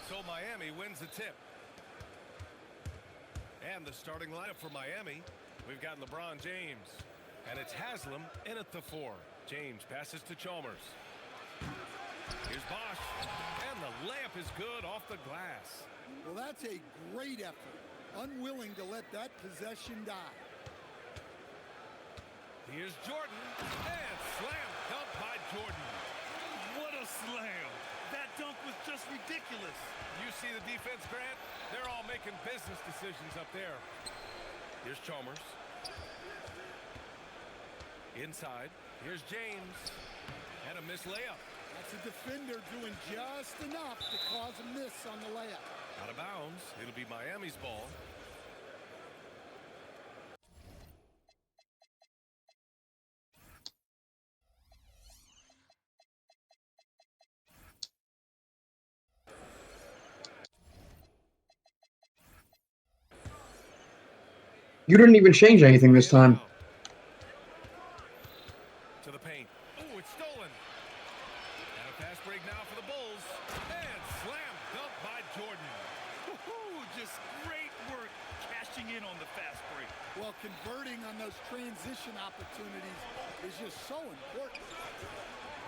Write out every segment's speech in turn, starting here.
So Miami wins the tip. And the starting lineup for Miami, we've got LeBron James. And it's Haslam in at the 4. James passes to Chalmers. Here's Bosch. And the layup is good off the glass. Well, that's a great effort. Unwilling to let that possession die. Here's Jordan. And slam dunk by Jordan. What a slam. That dunk was just ridiculous. You see the defense, Grant? They're all making business decisions up there. Here's Chalmers. Inside. Here's James. And a missed layup. That's a defender doing just enough to cause a miss on the layup. Out of bounds. It'll be Miami's ball. You didn't even change anything this time. To the paint. Oh, it's stolen. And a fast break now for the Bulls. And slam dunk by Jordan. Just great work cashing in on the fast break. Well, converting on those transition opportunities is just so important.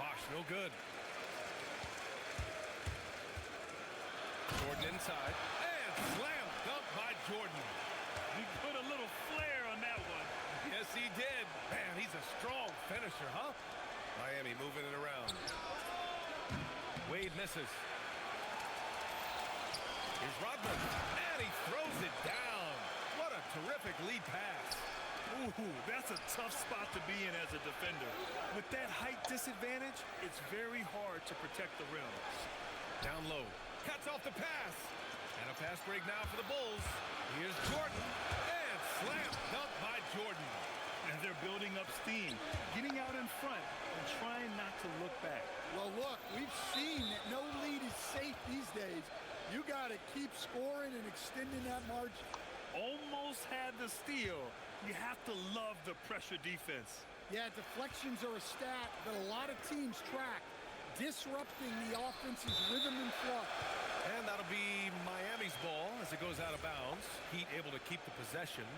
Bosch, no good. Jordan inside. And slam dunk by Jordan. He put a little flair on that one. Yes, he did. Man, he's a strong finisher, huh? Miami moving it around. Wade misses. Here's Rodman. And he throws it down. What a terrific lead pass. Ooh, that's a tough spot to be in as a defender. With that height disadvantage, it's very hard to protect the rim. Down low. Cuts off the pass. And a fast break now for the Bulls. Here's Jordan. And slam dunk by Jordan. And they're building up steam, getting out in front and trying not to look back. Well, look, we've seen that no lead is safe these days. You got to keep scoring and extending that margin. Almost had the steal. You have to love the pressure defense. Yeah, deflections are a stat that a lot of teams track, disrupting the offense's rhythm and flow. And that'll be Miami's ball as it goes out of bounds. Heat able to keep the possession.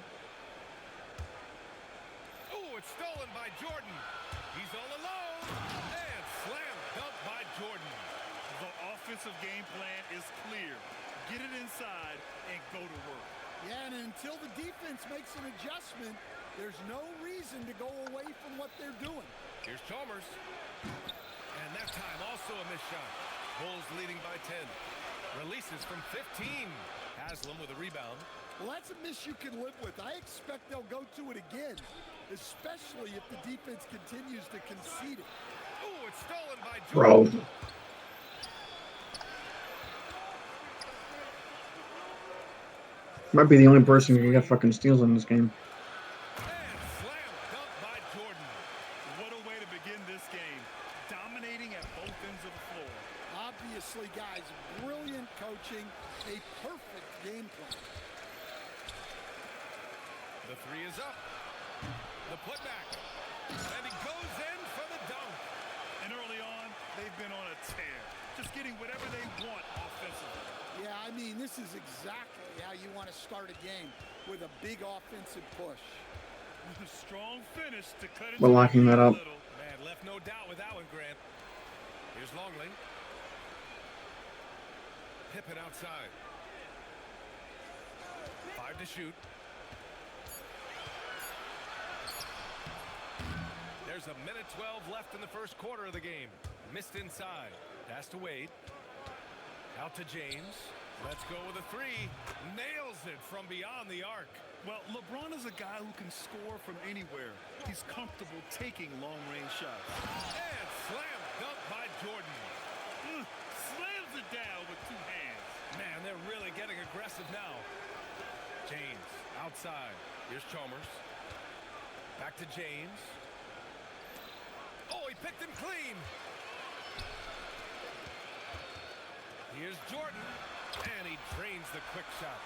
Oh, it's stolen by Jordan. He's all alone. And slam dunk by Jordan. The offensive game plan is clear. Get it inside and go to work. Yeah, and until the defense makes an adjustment, there's no reason to go away from what they're doing. Here's Chalmers. And that time also a missed shot. Bulls leading by 10. Releases from 15. Haslam with a rebound. Well, that's a miss you can live with. I expect they'll go to it again, especially if the defense continues to concede it. Oh, it's stolen by Jordan. Bro. Might be the only person who can get fucking steals in this game. And slam dunk by Jordan. What a way to begin this game. Dominating at both ends of the floor. Obviously, guys, brilliant coaching, a perfect game plan. The three is up. The putback. And he goes in for the dunk. And early on, they've been on a tear. Just getting whatever they want offensively. Yeah, I mean, this is exactly how you want to start a game, with a big offensive push. Strong finish to cut it. We're locking that up. Man, left no doubt with that one, Grant. Here's Longley. Pippen outside. 5 to shoot. There's a minute 12 left in the first quarter of the game. Missed inside. Pass to Wade. Out to James. Let's go with a three. Nails it from beyond the arc. Well, LeBron is a guy who can score from anywhere. He's comfortable taking long-range shots. And slam dunk by Jordan. Slams it down with 2 hands. Man, they're really getting aggressive now. James outside. Here's Chalmers. Back to James. Oh, he picked him clean. Here's Jordan. And he drains the quick shot.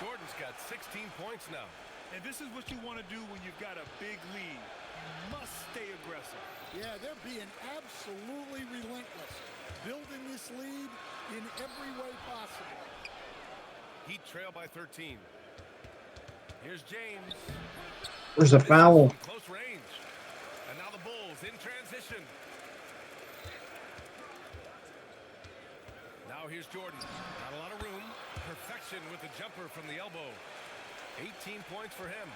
Jordan's got 16 points now. And this is what you want to do when you've got a big lead. You must stay aggressive. Yeah, they're being absolutely relentless, building this lead in every way possible. Heat trail by 13. Here's James. There's a Misses foul. from close range. And now the Bulls in transition. Now here's Jordan. Not a lot of room. Perfection with the jumper from the elbow. 18 points for him.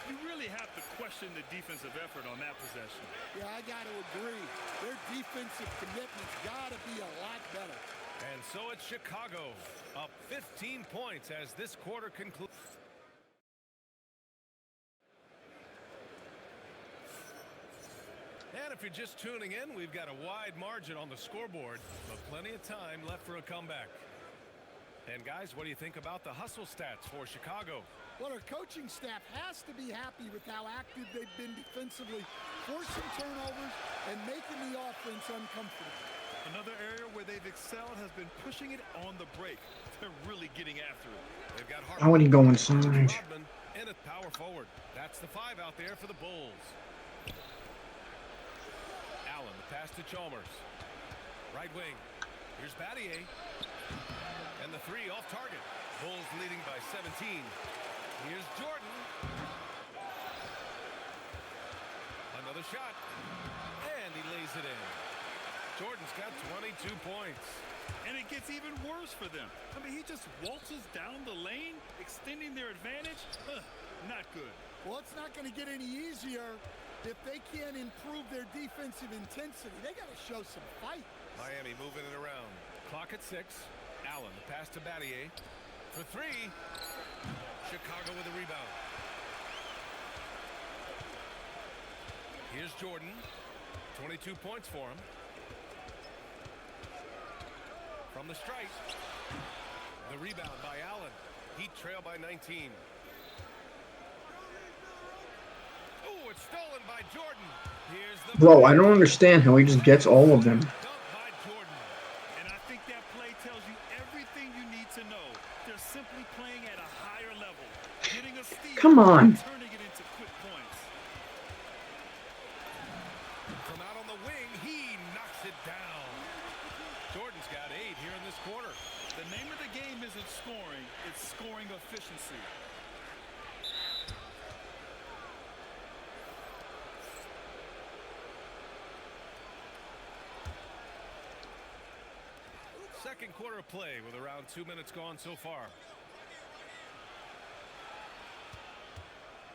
You really have to question the defensive effort on that possession. Yeah, I got to agree. Their defensive commitment's got to be a lot better. And so it's Chicago, up 15 points as this quarter concludes. And if you're just tuning in, we've got a wide margin on the scoreboard, but plenty of time left for a comeback. And guys, what do you think about the hustle stats for Chicago? Well, our coaching staff has to be happy with how active they've been defensively, forcing turnovers and making the offense uncomfortable. Another area where they've excelled has been pushing it on the break. They're really getting after it. They've got How would he go inside? Rodman in a power forward. That's the 5 out there for the Bulls. Allen, the pass to Chalmers. Right wing. Here's Battier. And the 3 off target. Bulls leading by 17. Here's Jordan. Another shot. And he lays it in. Jordan's got 22 points. And it gets even worse for them. I mean, he just waltzes down the lane, extending their advantage. Not good. Well, it's not going to get any easier if they can't improve their defensive intensity. They got to show some fight. Miami moving it around. Clock at 6. Allen, the pass to Battier. For 3. Chicago with a rebound. Here's Jordan. 22 points for him. From the stripe. The rebound by Allen. Heat trail by 19. Oh, it's stolen by Jordan. Here's the Bro, I don't understand how he just gets all of them. dunk by Jordan. And I think that play tells you everything you need to know. They're simply playing at a higher level, getting a steal, Come on. and turning it into quick points. From out on the wing, he knocks it down. Jordan's got 8 here in this quarter. The name of the game isn't scoring, it's scoring efficiency. Second quarter of play with around 2 minutes gone so far.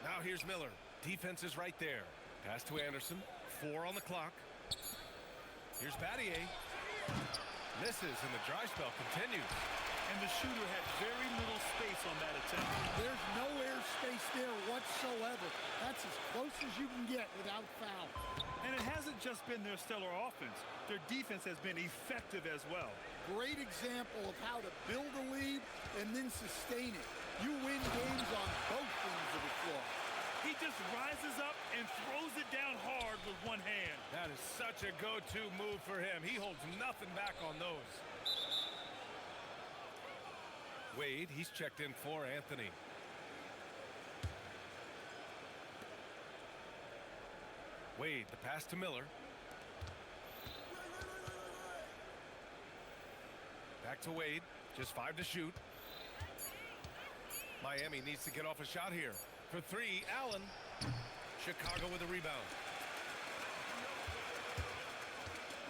Now here's Miller. Defense is right there. Pass to Anderson. 4 on the clock. Here's Battier. Misses, and the dry spell continues. And the shooter had very little space on that attempt. There's no air space there whatsoever. That's as close as you can get without foul. And it hasn't just been their stellar offense. Their defense has been effective as well. Great example of how to build a lead and then sustain it. You win games on both ends of the floor. He just rises up and throws it down hard with one hand. That is such a go-to move for him. He holds nothing back on those. Wade, he's checked in for Anthony. Wade, the pass to Miller. Back to Wade. Just 5 to shoot. Miami needs to get off a shot here. For 3, Allen. Chicago with a rebound.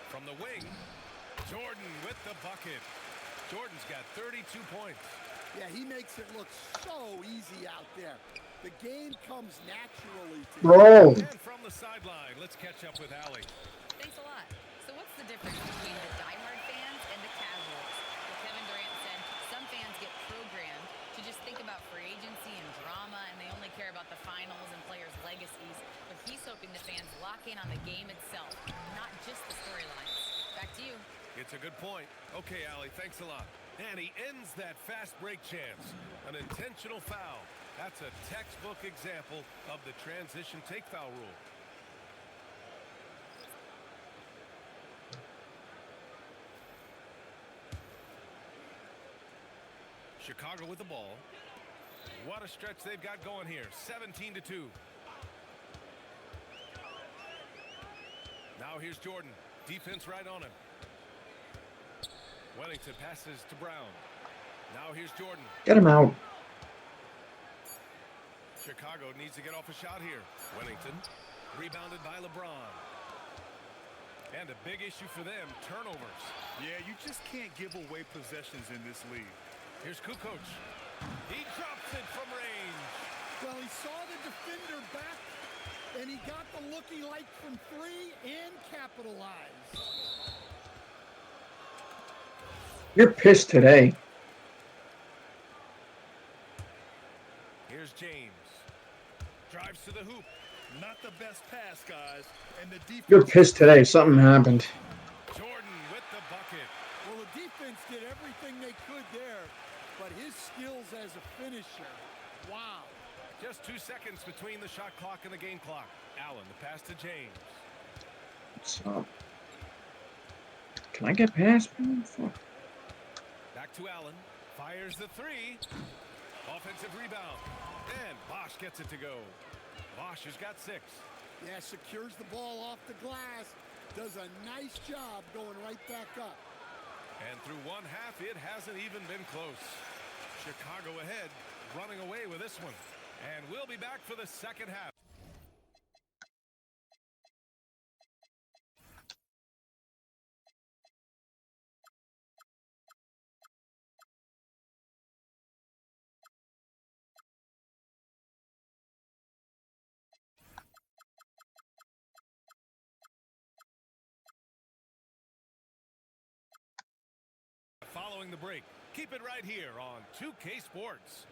From the wing, Jordan with the bucket. Jordan's got 32 points. Yeah, he makes it look so easy out there. The game comes naturally to Bro. And from the sideline, let's catch up with Allie. Thanks a lot. So what's the difference between the diehard fans and the casuals? Well, Kevin Durant said some fans get programmed to just think about free agency and drama, and they only care about the finals and players' legacies. But he's hoping the fans lock in on the game itself, not just the storylines. Back to you. It's a good point. Okay, Allie, thanks a lot. And he ends that fast break chance. An intentional foul. That's a textbook example of the transition take foul rule. Chicago with the ball. What a stretch they've got going here. 17-2. Now here's Jordan. Defense right on him. Wellington passes to Brown. Now here's Jordan. Get him out. Chicago needs to get off a shot here. Wellington, rebounded by LeBron. And a big issue for them, turnovers. Yeah, you just can't give away possessions in this league. Here's Kukoc. He drops it from range. Well, he saw the defender back, and he got the look he liked from three and capitalized. You're pissed today. Here's James. Drives to the hoop. Not the best pass, guys. And the defense. You're pissed today. Something happened. Jordan with the bucket. Well, the defense did everything they could there, but his skills as a finisher, wow. Just 2 seconds between the shot clock and the game clock. Allen, the pass to James. What's up? Can I get past? Fuck. Back to Allen. Fires the three. Offensive rebound. And Bosch gets it to go. Bosch has got 6. Yeah, secures the ball off the glass. Does a nice job going right back up. And through one half, it hasn't even been close. Chicago ahead, running away with this one. And we'll be back for the second half. Following the break, keep it right here on 2K Sports.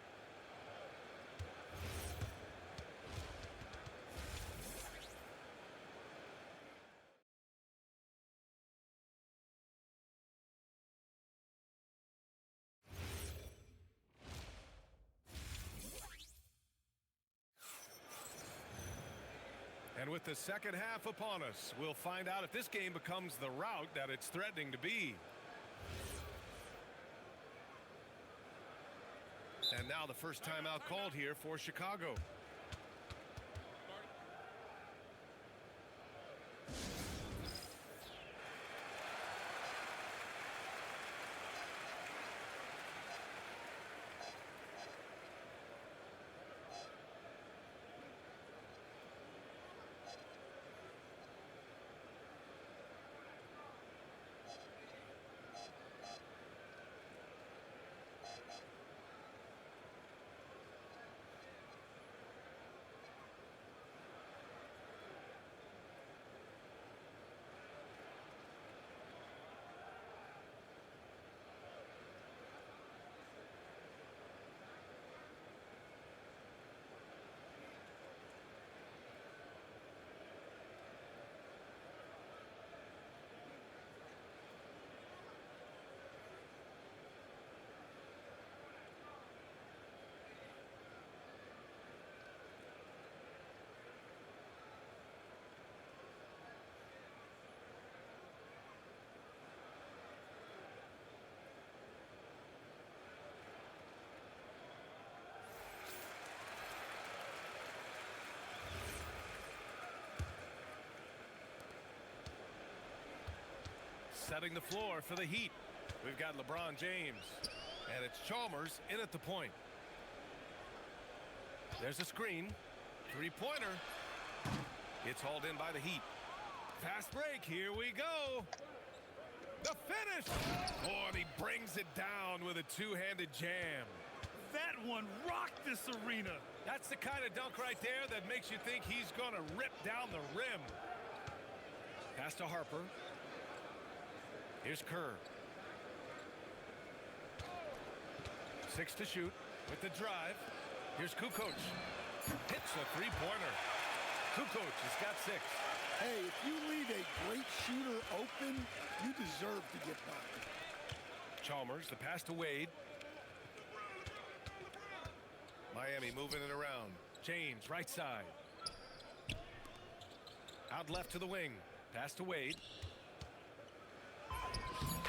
And with the second half upon us, we'll find out if this game becomes the rout that it's threatening to be. And now the first timeout called here for Chicago. Setting the floor for the Heat. We've got LeBron James. And it's Chalmers in at the point. There's a screen. Three-pointer. It's hauled in by the Heat. Fast break. Here we go. The finish. Oh, and he brings it down with a two-handed jam. That one rocked this arena. That's the kind of dunk right there that makes you think he's going to rip down the rim. Pass to Harper. Here's Kerr. 6 to shoot with the drive. Here's Kukoc. Hits a three-pointer. Kukoc has got 6. Hey, if you leave a great shooter open, you deserve to get by. Chalmers, the pass to Wade. Miami moving it around. James, right side. Out left to the wing. Pass to Wade.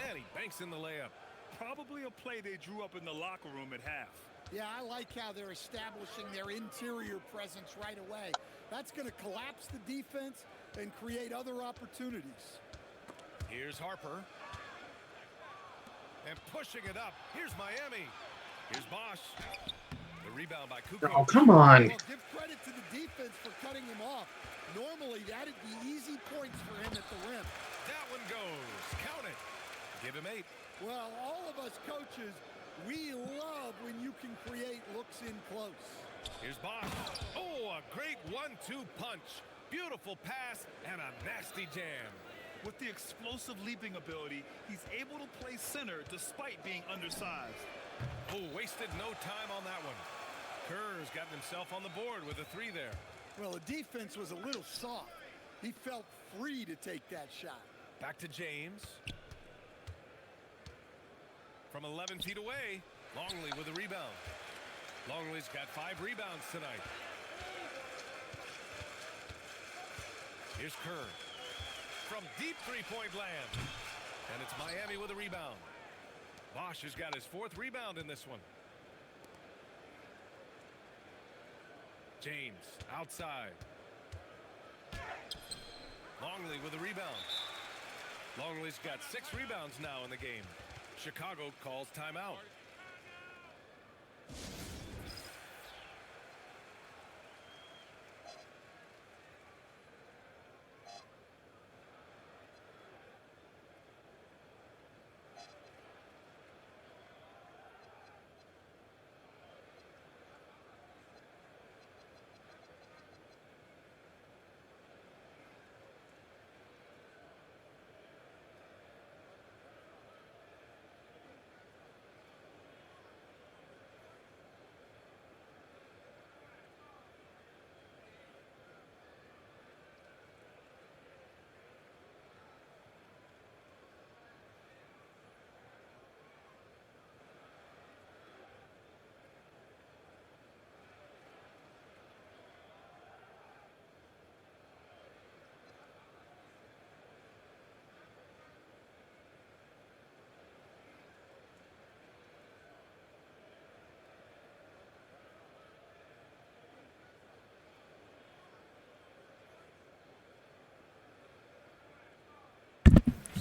And he banks in the layup. Probably a play they drew up in the locker room at half. Yeah, I like how they're establishing their interior presence right away. That's going to collapse the defense and create other opportunities. Here's Harper. And pushing it up. Here's Miami. Here's Bosch. The rebound by Kukoc. Oh, come on. Well, give credit to the defense for cutting him off. Normally, that'd be easy points for him at the rim. That one goes. Count it. Give him 8. Well, all of us coaches, we love when you can create looks in close. Here's Bosch. Oh, a great 1-2 punch. Beautiful pass and a nasty jam. With the explosive leaping ability, he's able to play center despite being undersized. Oh, wasted no time on that one. Kerr's gotten himself on the board with a 3 there. Well, the defense was a little soft. He felt free to take that shot. Back to James. From 11 feet away, Longley with a rebound. Longley's got 5 rebounds tonight. Here's Kerr. From deep three-point land. And it's Miami with a rebound. Bosch has got his 4th rebound in this one. James outside. Longley with a rebound. Longley's got 6 rebounds now in the game. Chicago calls timeout.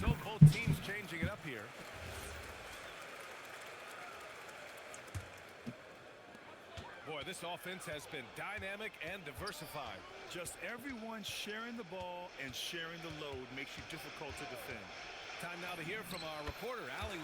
So both teams changing it up here. Boy, this offense has been dynamic and diversified. Just everyone sharing the ball and sharing the load makes you difficult to defend. Time now to hear from our reporter, Allie.